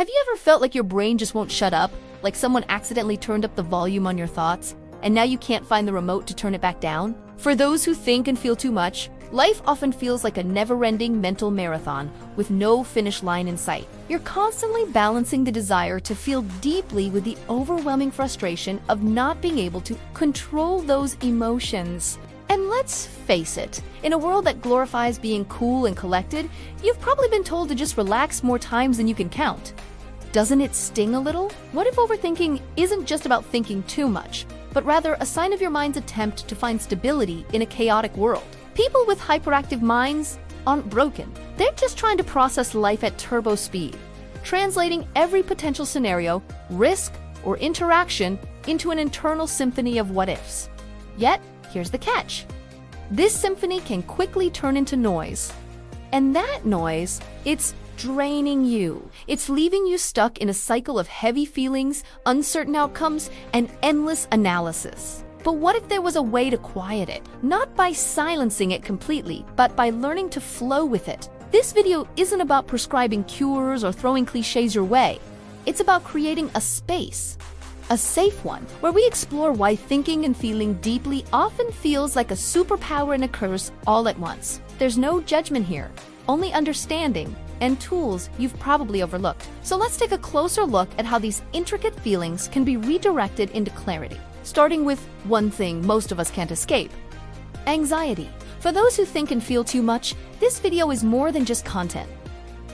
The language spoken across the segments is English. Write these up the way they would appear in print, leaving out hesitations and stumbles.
Have you ever felt like your brain just won't shut up? Like someone accidentally turned up the volume on your thoughts, and now you can't find the remote to turn it back down? For those who think and feel too much, life often feels like a never-ending mental marathon with no finish line in sight. You're constantly balancing the desire to feel deeply with the overwhelming frustration of not being able to control those emotions. And let's face it, in a world that glorifies being cool and collected, you've probably been told to just relax more times than you can count. Doesn't it sting a little? What if overthinking isn't just about thinking too much, but rather a sign of your mind's attempt to find stability in a chaotic world? People with hyperactive minds aren't broken. They're just trying to process life at turbo speed, translating every potential scenario, risk, or interaction into an internal symphony of what-ifs. Yet, here's the catch. This symphony can quickly turn into noise. And that noise, it's draining you. It's leaving you stuck in a cycle of heavy feelings, uncertain outcomes, and endless analysis. But what if there was a way to quiet it? Not by silencing it completely, but by learning to flow with it. This video isn't about prescribing cures or throwing cliches your way. It's about creating a space, a safe one, where we explore why thinking and feeling deeply often feels like a superpower and a curse all at once. There's no judgment here, only understanding and tools you've probably overlooked. So let's take a closer look at how these intricate feelings can be redirected into clarity. Starting with one thing most of us can't escape: anxiety. For those who think and feel too much, this video is more than just content.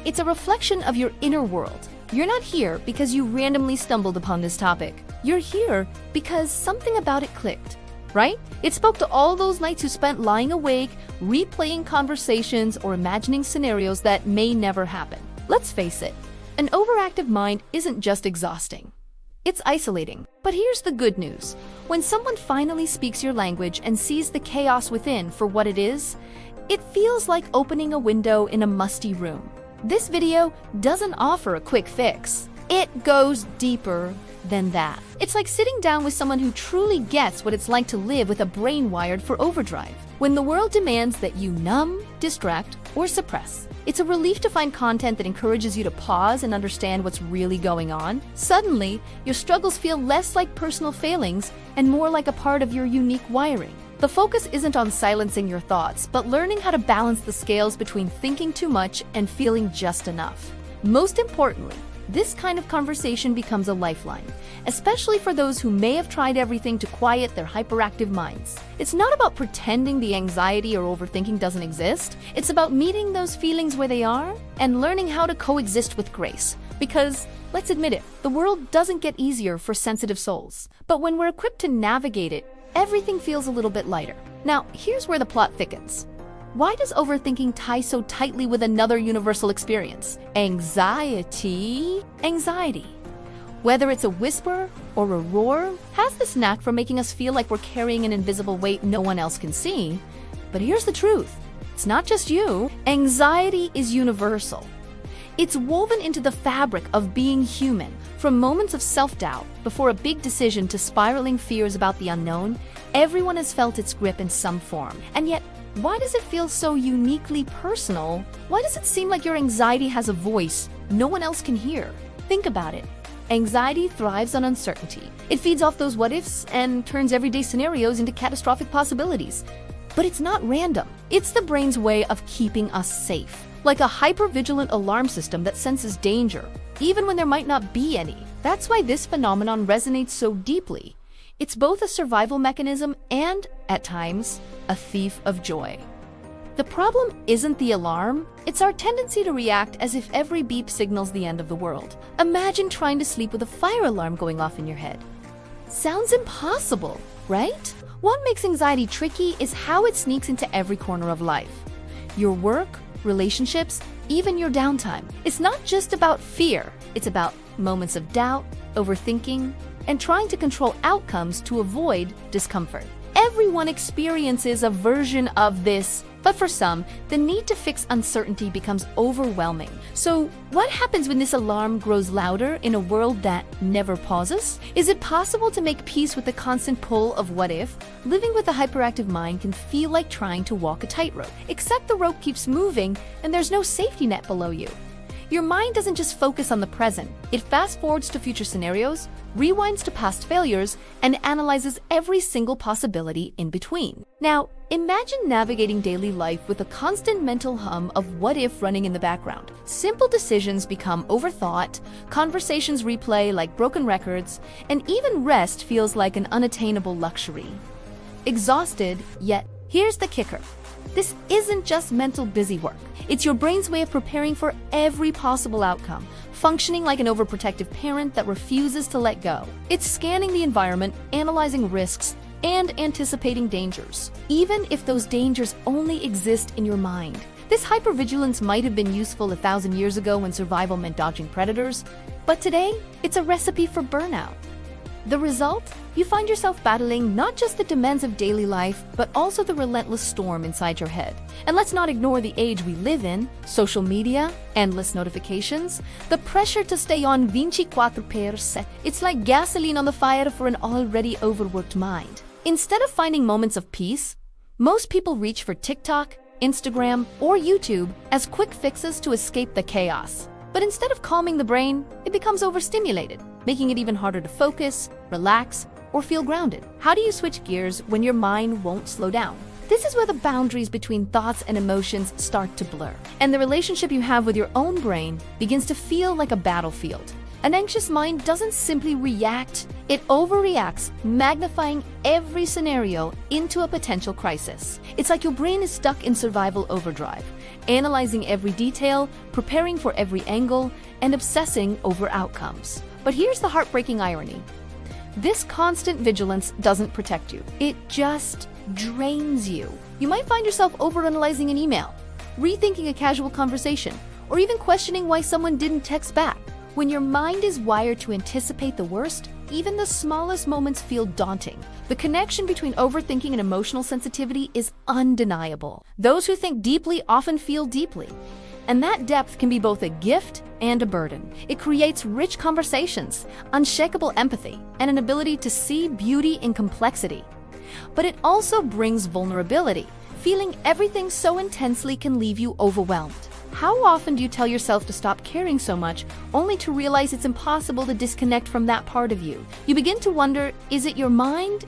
It's a reflection of your inner world. You're not here because you randomly stumbled upon this topic. You're here because something about it clicked, right? It spoke to all those nights you spent lying awake, replaying conversations, or imagining scenarios that may never happen. Let's face it, an overactive mind isn't just exhausting. It's isolating. But here's the good news. When someone finally speaks your language and sees the chaos within for what it is, it feels like opening a window in a musty room. This video doesn't offer a quick fix. It goes deeper than that. It's like sitting down with someone who truly gets what it's like to live with a brain wired for overdrive. When the world demands that you numb, distract, or suppress, it's a relief to find content that encourages you to pause and understand what's really going on. Suddenly, your struggles feel less like personal failings and more like a part of your unique wiring. The focus isn't on silencing your thoughts, but learning how to balance the scales between thinking too much and feeling just enough. Most importantly, this kind of conversation becomes a lifeline, especially for those who may have tried everything to quiet their hyperactive minds. It's not about pretending the anxiety or overthinking doesn't exist. It's about meeting those feelings where they are and learning how to coexist with grace. Because, let's admit it, the world doesn't get easier for sensitive souls. But when we're equipped to navigate it, everything feels a little bit lighter. Now, here's where the plot thickens. Why does overthinking tie so tightly with another universal experience? Anxiety. Anxiety, whether it's a whisper or a roar, has this knack for making us feel like we're carrying an invisible weight no one else can see. But here's the truth. It's not just you. Anxiety is universal. It's woven into the fabric of being human. From moments of self-doubt before a big decision to spiraling fears about the unknown, everyone has felt its grip in some form. And yet, why does it feel so uniquely personal? Why does it seem like your anxiety has a voice no one else can hear? Think about it. Anxiety thrives on uncertainty. It feeds off those what-ifs and turns everyday scenarios into catastrophic possibilities. But it's not random. It's the brain's way of keeping us safe, like a hyper-vigilant alarm system that senses danger, even when there might not be any. That's why this phenomenon resonates so deeply. It's both a survival mechanism and, at times, a thief of joy. The problem isn't the alarm, it's our tendency to react as if every beep signals the end of the world. Imagine trying to sleep with a fire alarm going off in your head. Sounds impossible, right? What makes anxiety tricky is how it sneaks into every corner of life. Your work, relationships, even your downtime. It's not just about fear, it's about moments of doubt, overthinking, and trying to control outcomes to avoid discomfort. Everyone experiences a version of this, but for some, the need to fix uncertainty becomes overwhelming. So, what happens when this alarm grows louder in a world that never pauses? Is it possible to make peace with the constant pull of what if? Living with a hyperactive mind can feel like trying to walk a tightrope, except the rope keeps moving and there's no safety net below you. Your mind doesn't just focus on the present. It fast-forwards to future scenarios, rewinds to past failures, and analyzes every single possibility in between. Now, imagine navigating daily life with a constant mental hum of what if running in the background. Simple decisions become overthought, conversations replay like broken records, and even rest feels like an unattainable luxury. Exhausted, yet here's the kicker. This isn't just mental busy work. It's your brain's way of preparing for every possible outcome, functioning like an overprotective parent that refuses to let go. It's scanning the environment, analyzing risks, and anticipating dangers, even if those dangers only exist in your mind. This hypervigilance might have been useful 1,000 years ago when survival meant dodging predators, but today, it's a recipe for burnout. The result? You find yourself battling not just the demands of daily life, but also the relentless storm inside your head. And let's not ignore the age we live in: social media, endless notifications, the pressure to stay on 24/7. It's like gasoline on the fire for an already overworked mind. Instead of finding moments of peace, most people reach for TikTok, Instagram, or YouTube as quick fixes to escape the chaos. But instead of calming the brain, it becomes overstimulated, making it even harder to focus, relax, or feel grounded. How do you switch gears when your mind won't slow down? This is where the boundaries between thoughts and emotions start to blur, and the relationship you have with your own brain begins to feel like a battlefield. An anxious mind doesn't simply react, it overreacts, magnifying every scenario into a potential crisis. It's like your brain is stuck in survival overdrive, analyzing every detail, preparing for every angle, and obsessing over outcomes. But here's the heartbreaking irony. This constant vigilance doesn't protect you. It just drains you. You might find yourself overanalyzing an email, rethinking a casual conversation, or even questioning why someone didn't text back. When your mind is wired to anticipate the worst, even the smallest moments feel daunting. The connection between overthinking and emotional sensitivity is undeniable. Those who think deeply often feel deeply. And that depth can be both a gift and a burden. It creates rich conversations, unshakable empathy, and an ability to see beauty in complexity. But it also brings vulnerability. Feeling everything so intensely can leave you overwhelmed. How often do you tell yourself to stop caring so much, only to realize it's impossible to disconnect from that part of you? You begin to wonder, is it your mind's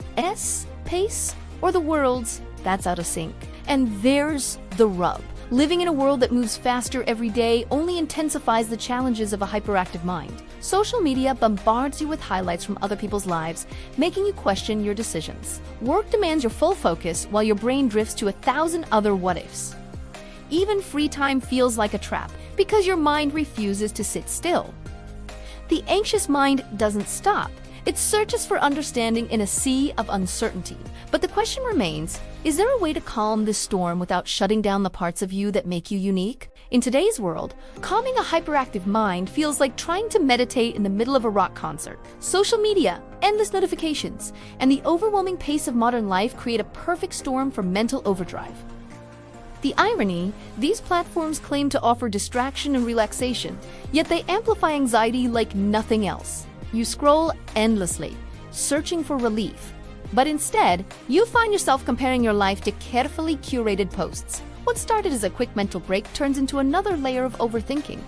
pace or the world's that's out of sync? And there's the rub. Living in a world that moves faster every day only intensifies the challenges of a hyperactive mind. Social media bombards you with highlights from other people's lives, making you question your decisions. Work demands your full focus while your brain drifts to 1,000 other what-ifs. Even free time feels like a trap because your mind refuses to sit still. The anxious mind doesn't stop. It searches for understanding in a sea of uncertainty. But the question remains, is there a way to calm this storm without shutting down the parts of you that make you unique? In today's world, calming a hyperactive mind feels like trying to meditate in the middle of a rock concert. Social media, endless notifications, and the overwhelming pace of modern life create a perfect storm for mental overdrive. The irony, these platforms claim to offer distraction and relaxation, yet they amplify anxiety like nothing else. You scroll endlessly, searching for relief. But instead, you find yourself comparing your life to carefully curated posts. What started as a quick mental break turns into another layer of overthinking.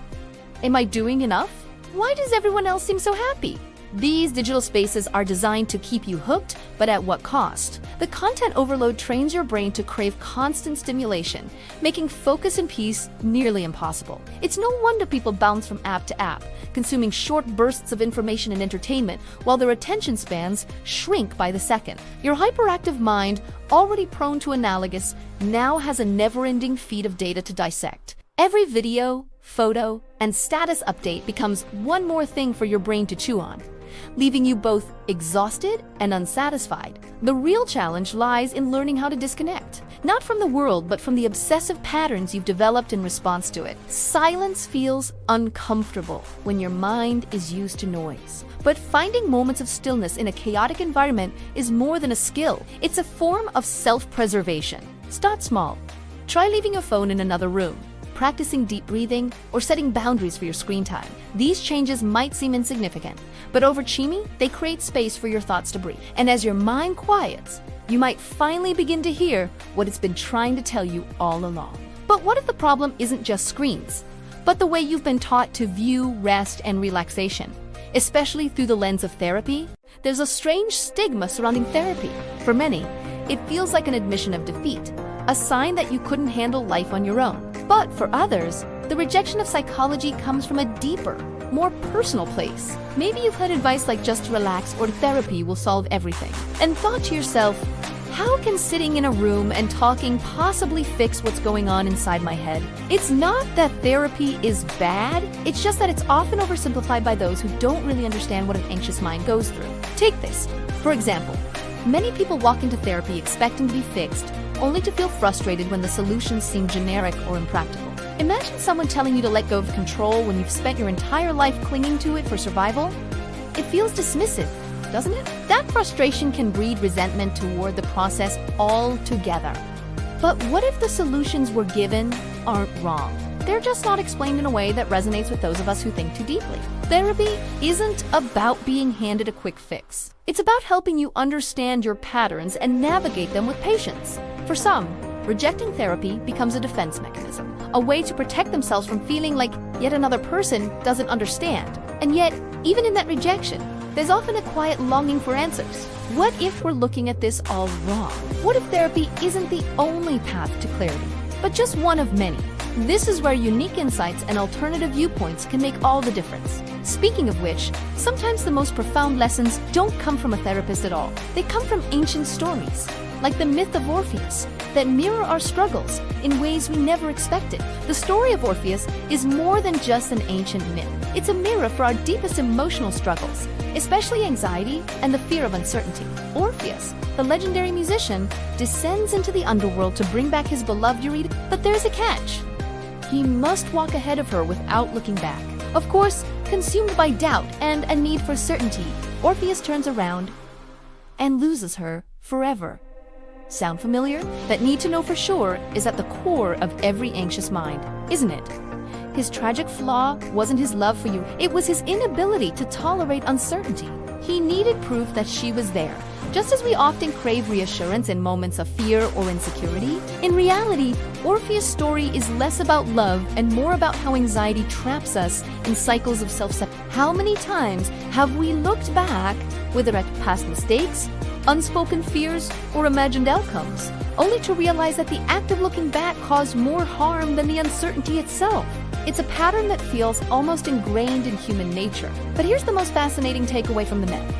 Am I doing enough? Why does everyone else seem so happy? These digital spaces are designed to keep you hooked, but at what cost? The content overload trains your brain to crave constant stimulation, making focus and peace nearly impossible. It's no wonder people bounce from app to app, consuming short bursts of information and entertainment, while their attention spans shrink by the second. Your hyperactive mind, already prone to analogous, now has a never-ending feed of data to dissect. Every video, photo, and status update becomes one more thing for your brain to chew on, leaving you both exhausted and unsatisfied. The real challenge lies in learning how to disconnect, not from the world, but from the obsessive patterns you've developed in response to it. Silence feels uncomfortable when your mind is used to noise. But finding moments of stillness in a chaotic environment is more than a skill. It's a form of self-preservation. Start small. Try leaving your phone in another room, practicing deep breathing, or setting boundaries for your screen time. These changes might seem insignificant, but over Chimi, they create space for your thoughts to breathe. And as your mind quiets, you might finally begin to hear what it's been trying to tell you all along. But what if the problem isn't just screens? but the way you've been taught to view rest and relaxation, especially through the lens of therapy. There's a strange stigma surrounding therapy. For many, it feels like an admission of defeat, a sign that you couldn't handle life on your own. But for others, the rejection of psychology comes from a deeper, more personal place. Maybe you've heard advice like just relax or therapy will solve everything, and thought to yourself, how can sitting in a room and talking possibly fix what's going on inside my head? It's not that therapy is bad, it's just that it's often oversimplified by those who don't really understand what an anxious mind goes through. Take this. For example, many people walk into therapy expecting to be fixed, only to feel frustrated when the solutions seem generic or impractical. Imagine someone telling you to let go of control when you've spent your entire life clinging to it for survival. It feels dismissive, doesn't it? That frustration can breed resentment toward the process altogether. But what if the solutions we're given aren't wrong? They're just not explained in a way that resonates with those of us who think too deeply. Therapy isn't about being handed a quick fix. It's about helping you understand your patterns and navigate them with patience. For some, rejecting therapy becomes a defense mechanism, a way to protect themselves from feeling like yet another person doesn't understand. And yet, even in that rejection, there's often a quiet longing for answers. What if we're looking at this all wrong? What if therapy isn't the only path to clarity, but just one of many? This is where unique insights and alternative viewpoints can make all the difference. Speaking of which, sometimes the most profound lessons don't come from a therapist at all. They come from ancient stories, like the myth of Orpheus, that mirror our struggles in ways we never expected. The story of Orpheus is more than just an ancient myth. It's a mirror for our deepest emotional struggles, especially anxiety and the fear of uncertainty. Orpheus, the legendary musician, descends into the underworld to bring back his beloved Eurydice, but there's a catch. He must walk ahead of her without looking back. Of course, consumed by doubt and a need for certainty, Orpheus turns around and loses her forever. Sound familiar? That need to know for sure is at the core of every anxious mind, isn't it? His tragic flaw wasn't his love for you, it was his inability to tolerate uncertainty. He needed proof that she was there. Just as we often crave reassurance in moments of fear or insecurity, in reality, Orpheus' story is less about love and more about how anxiety traps us in cycles of self-sabotage. How many times have we looked back, whether at past mistakes, unspoken fears, or imagined outcomes, only to realize that the act of looking back caused more harm than the uncertainty itself? It's a pattern that feels almost ingrained in human nature. But here's the most fascinating takeaway from the myth.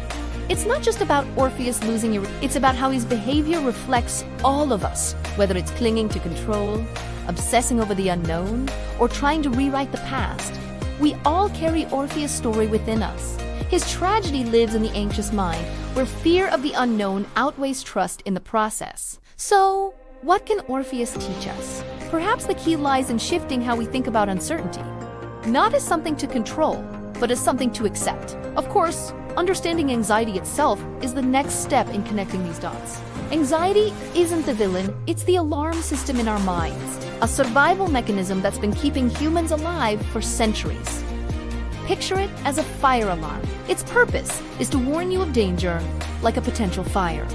It's not just about Orpheus losing Eurydice, it's about how his behavior reflects all of us, whether it's clinging to control, obsessing over the unknown, or trying to rewrite the past. We all carry Orpheus' story within us. His tragedy lives in the anxious mind, where fear of the unknown outweighs trust in the process. So, what can Orpheus teach us? Perhaps the key lies in shifting how we think about uncertainty, not as something to control, but as something to accept. Of course, understanding anxiety itself is the next step in connecting these dots. Anxiety isn't the villain, it's the alarm system in our minds, a survival mechanism that's been keeping humans alive for centuries. Picture it as a fire alarm. Its purpose is to warn you of danger, like a potential fire.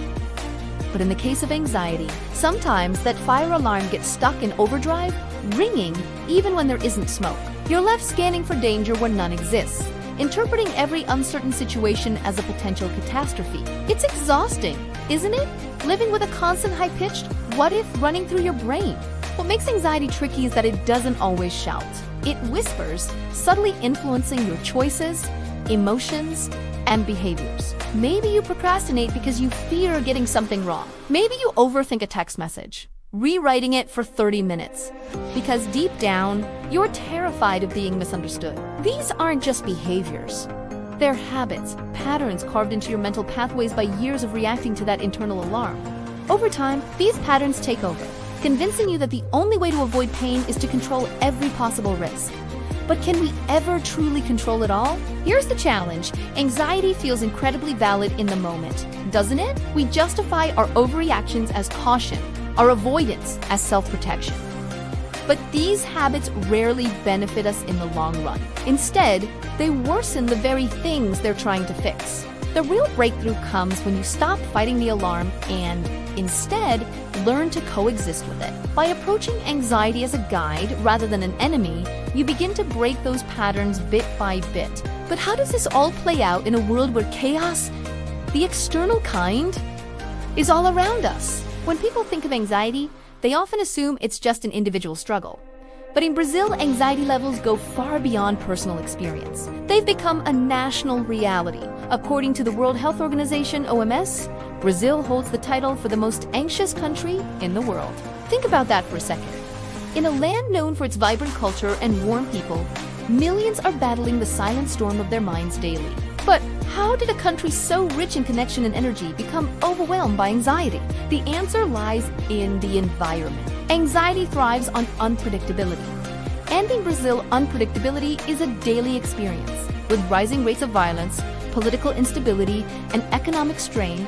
But in the case of anxiety, sometimes that fire alarm gets stuck in overdrive, ringing even when there isn't smoke. You're left scanning for danger where none exists, interpreting every uncertain situation as a potential catastrophe. It's exhausting, isn't it? Living with a constant high-pitched what if running through your brain. What makes anxiety tricky is that it doesn't always shout. It whispers, subtly influencing your choices, emotions, and behaviors. Maybe you procrastinate because you fear getting something wrong. Maybe you overthink a text message, rewriting it for 30 minutes, because deep down, you're terrified of being misunderstood. These aren't just behaviors. They're habits, patterns carved into your mental pathways by years of reacting to that internal alarm. Over time, these patterns take over, convincing you that the only way to avoid pain is to control every possible risk. But can we ever truly control it all? Here's the challenge. Anxiety feels incredibly valid in the moment, doesn't it? We justify our overreactions as caution, our avoidance as self-protection. But these habits rarely benefit us in the long run. Instead, they worsen the very things they're trying to fix. The real breakthrough comes when you stop fighting the alarm and, instead, learn to coexist with it. By approaching anxiety as a guide rather than an enemy, you begin to break those patterns bit by bit. But how does this all play out in a world where chaos, the external kind, is all around us? When people think of anxiety, they often assume it's just an individual struggle. But in Brazil, anxiety levels go far beyond personal experience. They've become a national reality. According to the World Health Organization, OMS, Brazil holds the title for the most anxious country in the world. Think about that for a second. In a land known for its vibrant culture and warm people, millions are battling the silent storm of their minds daily. But how did a country so rich in connection and energy become overwhelmed by anxiety? The answer lies in the environment. Anxiety thrives on unpredictability. And in Brazil, unpredictability is a daily experience. With rising rates of violence, political instability, and economic strain,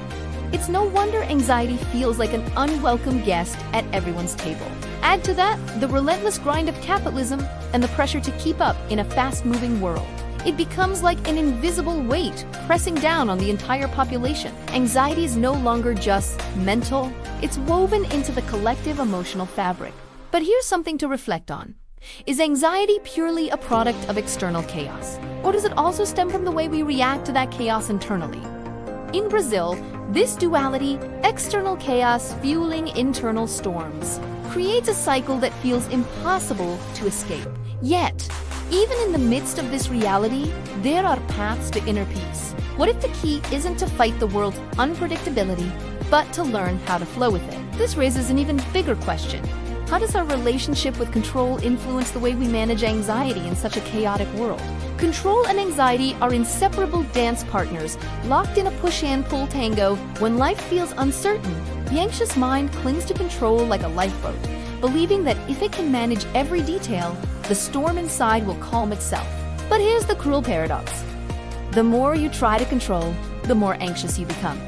it's no wonder anxiety feels like an unwelcome guest at everyone's table. Add to that the relentless grind of capitalism and the pressure to keep up in a fast-moving world. It becomes like an invisible weight pressing down on the entire population. Anxiety is no longer just mental, it's woven into the collective emotional fabric. But here's something to reflect on. Is anxiety purely a product of external chaos? Or does it also stem from the way we react to that chaos internally? In Brazil, this duality, external chaos fueling internal storms, creates a cycle that feels impossible to escape. Yet, even in the midst of this reality, there are paths to inner peace. What if the key isn't to fight the world's unpredictability, but to learn how to flow with it? This raises an even bigger question. How does our relationship with control influence the way we manage anxiety in such a chaotic world? Control and anxiety are inseparable dance partners, locked in a push-and-pull tango. When life feels uncertain, the anxious mind clings to control like a lifeboat, believing that if it can manage every detail, the storm inside will calm itself. But here's the cruel paradox. The more you try to control, the more anxious you become.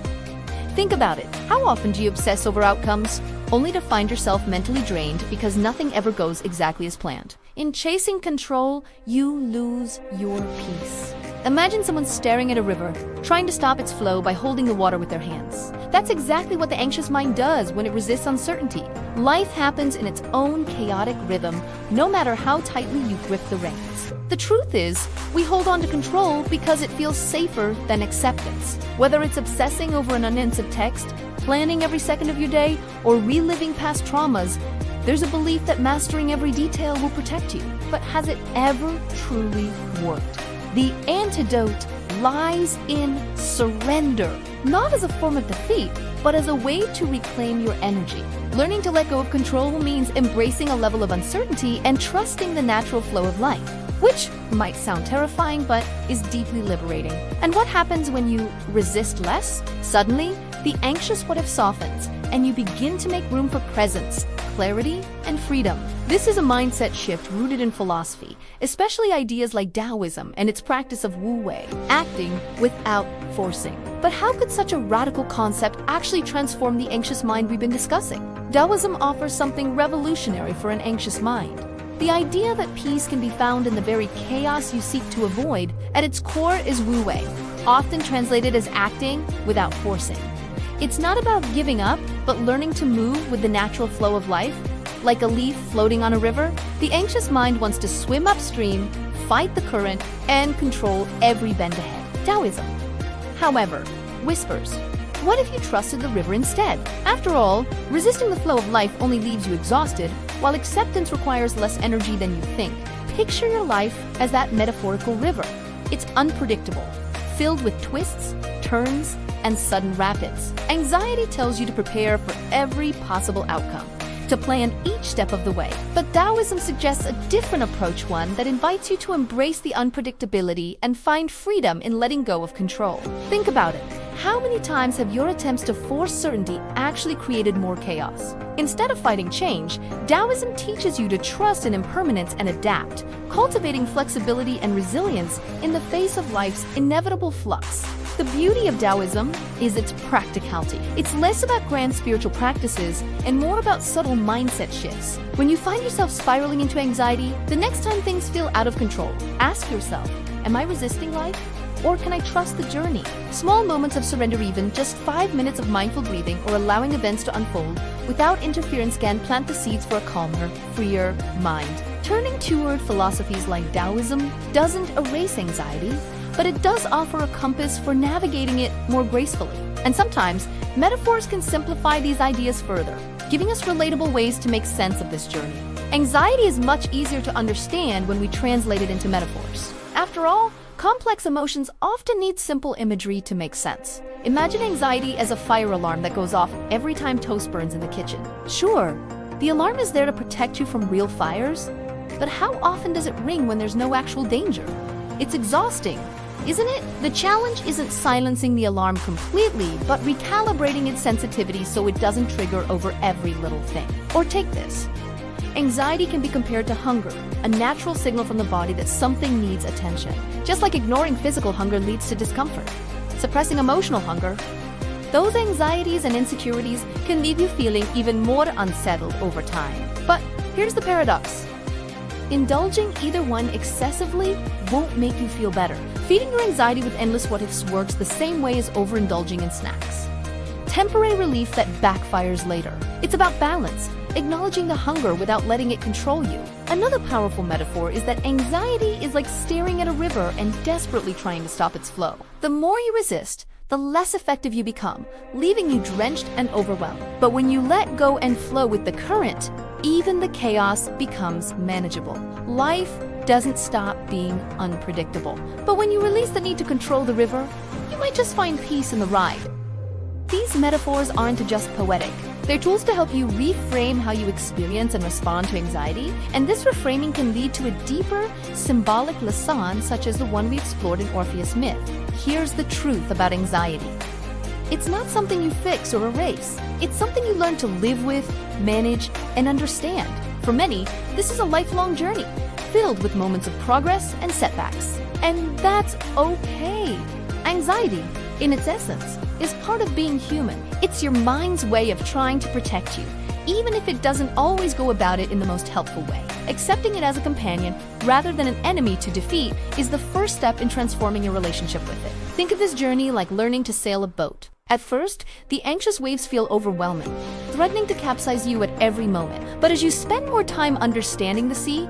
Think about it. How often do you obsess over outcomes, only to find yourself mentally drained because nothing ever goes exactly as planned? In chasing control, you lose your peace. Imagine someone staring at a river, trying to stop its flow by holding the water with their hands. That's exactly what the anxious mind does when it resists uncertainty. Life happens in its own chaotic rhythm, no matter how tightly you grip the reins. The truth is, we hold on to control because it feels safer than acceptance. Whether it's obsessing over an unanswered text, planning every second of your day, or reliving past traumas, there's a belief that mastering every detail will protect you. But has it ever truly worked? The antidote lies in surrender, not as a form of defeat, but as a way to reclaim your energy. Learning to let go of control means embracing a level of uncertainty and trusting the natural flow of life, which might sound terrifying but is deeply liberating. And what happens when you resist less? Suddenly, the anxious what if softens, and you begin to make room for presence, clarity, and freedom. This is a mindset shift rooted in philosophy, especially ideas like Taoism and its practice of wu-wei, acting without forcing. But how could such a radical concept actually transform the anxious mind we've been discussing? Taoism offers something revolutionary for an anxious mind. The idea that peace can be found in the very chaos you seek to avoid, at its core is wu-wei, often translated as acting without forcing. It's not about giving up, but learning to move with the natural flow of life. Like a leaf floating on a river, the anxious mind wants to swim upstream, fight the current, and control every bend ahead. Taoism, however, whispers, what if you trusted the river instead? After all, resisting the flow of life only leaves you exhausted, while acceptance requires less energy than you think. Picture your life as that metaphorical river. It's unpredictable, filled with twists, turns, and sudden rapids. Anxiety tells you to prepare for every possible outcome, to plan each step of the way. But Taoism suggests a different approach, one that invites you to embrace the unpredictability and find freedom in letting go of control. Think about it. How many times have your attempts to force certainty actually created more chaos? Instead of fighting change, Taoism teaches you to trust in impermanence and adapt, cultivating flexibility and resilience in the face of life's inevitable flux. The beauty of Taoism is its practicality. It's less about grand spiritual practices and more about subtle mindset shifts. When you find yourself spiraling into anxiety, the next time things feel out of control, ask yourself, am I resisting life? Or can I trust the journey? Small moments of surrender, even just 5 minutes of mindful breathing or allowing events to unfold without interference, can plant the seeds for a calmer, freer mind. Turning toward philosophies like Taoism doesn't erase anxiety, but it does offer a compass for navigating it more gracefully. And sometimes, metaphors can simplify these ideas further, giving us relatable ways to make sense of this journey. Anxiety is much easier to understand when we translate it into metaphors. After all, complex emotions often need simple imagery to make sense. Imagine anxiety as a fire alarm that goes off every time toast burns in the kitchen. Sure, the alarm is there to protect you from real fires, but how often does it ring when there's no actual danger? It's exhausting, isn't it? The challenge isn't silencing the alarm completely, but recalibrating its sensitivity so it doesn't trigger over every little thing. Or take this. Anxiety can be compared to hunger, a natural signal from the body that something needs attention. Just like ignoring physical hunger leads to discomfort, suppressing emotional hunger, those anxieties and insecurities can leave you feeling even more unsettled over time. But here's the paradox. Indulging either one excessively won't make you feel better. Feeding your anxiety with endless what-ifs works the same way as overindulging in snacks. Temporary relief that backfires later. It's about balance, acknowledging the hunger without letting it control you. Another powerful metaphor is that anxiety is like staring at a river and desperately trying to stop its flow. The more you resist, the less effective you become, leaving you drenched and overwhelmed. But when you let go and flow with the current, even the chaos becomes manageable. Life doesn't stop being unpredictable. But when you release the need to control the river, you might just find peace in the ride. These metaphors aren't just poetic. They're tools to help you reframe how you experience and respond to anxiety, and this reframing can lead to a deeper, symbolic lesson such as the one we explored in Orpheus Myth. Here's the truth about anxiety. It's not something you fix or erase. It's something you learn to live with, manage, and understand. For many, this is a lifelong journey, filled with moments of progress and setbacks. And that's okay. Anxiety, in its essence, is part of being human. It's your mind's way of trying to protect you, even if it doesn't always go about it in the most helpful way. Accepting it as a companion, rather than an enemy to defeat, is the first step in transforming your relationship with it. Think of this journey like learning to sail a boat. At first, the anxious waves feel overwhelming, threatening to capsize you at every moment. But as you spend more time understanding the sea,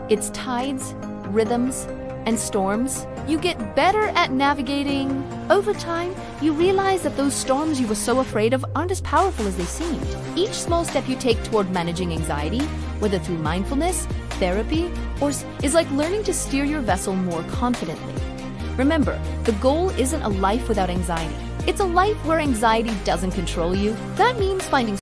its tides, rhythms, and storms, you get better at navigating. Over time, you realize that those storms you were so afraid of aren't as powerful as they seemed. Each small step you take toward managing anxiety, whether through mindfulness, therapy, or is like learning to steer your vessel more confidently. Remember, the goal isn't a life without anxiety. It's a life where anxiety doesn't control you. That means finding